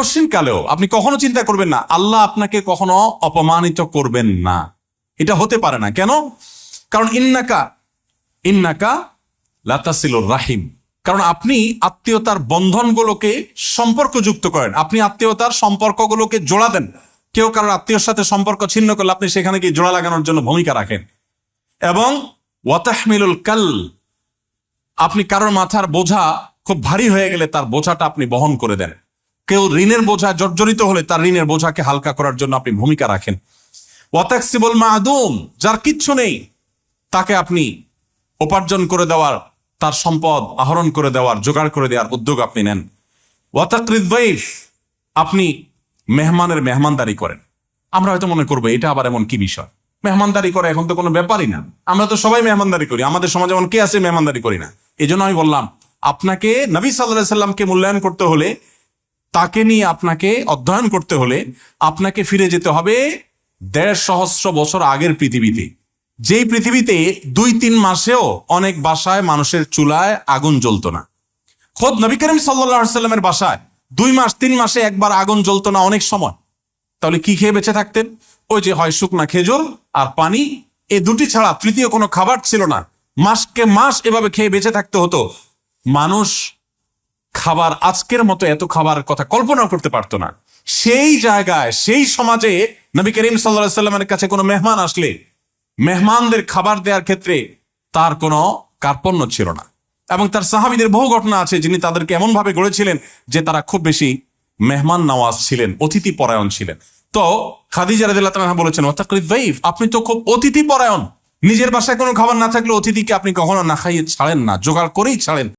আকস্মিক কালেও আপনি কখনো চিন্তা করবেন না আল্লাহ আপনাকে কখনো অপমানিত করবেন না, এটা হতে পারে না। কেন? কারণ ইন্নাকা লাতাসিলুর রাহিম, কারণ আপনি আত্মীয়তার বন্ধনগুলোকে সম্পর্কযুক্ত করেন, আপনি আত্মীয়তার সম্পর্কগুলোকে জোড়া দেন। কেউ কারোর আত্মীয়র সাথে সম্পর্ক ছিন্ন করলে আপনি সেখানে গিয়ে জোড়া লাগানোর জন্য ভূমিকা রাখেন। এবং ওয়াতাহমিলুল কাল, আপনি কারোর মাথার বোঝা খুব ভারী হয়ে গেলে তার বোঝাটা আপনি বহন করে দেন। কেউ ঋণের বোঝা জর্জরিত হলে তার ঋণের বোঝাকে হালকা করার জন্য আপনি ভূমিকা রাখেন। ওয়াতাকসিবুল মাদুম, যার কিচ্ছু নেই তাকে আপনি উপার্জন করে দেওয়ার, তার সম্পদ আহরণ করে দেওয়ার, জোগাড় করে দেওয়ার উদ্যোগ আপনি নেন। ওয়াতাকরিদ দাইফ, আপনি মেহমানের মেহমানদারি করেন। আমরা হয়তো মনে করবো এটা আবার এমন কি বিষয়, মেহমানদারি করে এখন তো কোনো ব্যাপারই না, আমরা তো সবাই মেহমানদারি করি, আমাদের সমাজে এমন কে আছে মেহমানদারি করি না। এই জন্য আমি বললাম আপনাকে নবী সাল্লাল্লাহু আলাইহি সাল্লামকে মূল্যায়ন করতে হলে, তাকে নিয়ে আপনাকে অধ্যয়ন করতে হলে আপনাকে ফিরে যেতে হবে ১৫০ সহস্র বছর আগের পৃথিবীতে, যেই পৃথিবীতে ২-৩ মাসেও অনেক বাসায় মানুষের চুলায় আগুন জ্বলতো না। খোদ নবী করিম সাল্লাল্লাহু আলাইহি সাল্লামের বাসায় ২ মাস ৩ মাসে একবার আগুন জ্বলতো না অনেক সময়। তাহলে কি খেয়ে বেঁচে থাকতেন? ওই যে হয় শুকনা খেজুর আর পানি, এই দুটি ছাড়া তৃতীয় কোনো খাবার ছিল না। মাসকে মাস এভাবে খেয়ে বেঁচে থাকতে হতো। মানুষ খাবার আজকের মতো এত খাবার কথা কল্পনা করতে পারতো না। সেই জায়গায়, সেই সমাজে নবী করিম সাল্লাল্লাহু আলাইহি সাল্লামের কাছে কোনো মেহমান আসলে মেহমানদের খাবার দেওয়ার ক্ষেত্রে তার কোনো কার্পণ্য ছিল না। এবং তার সাহাবীদের বহু ঘটনা আছে যিনি তাদেরকে এমন ভাবে গড়েছিলেন যে তারা খুব বেশি মেহমান নওয়াজ ছিলেন, অতিথি পরায়ণ ছিলেন। তো খাদিজা রাদিয়াল্লাহু তাআলা বলেছেন ওয়াতাকরিদ দাইফ, আপনি তো খুব অতিথি পরায়ণ, নিজের বাসায় কোনো খাবার না থাকলে অতিথিকে আপনি কখনো না খাইয়ে ছাড়েন না, জোগাড় করেই ছাড়েন।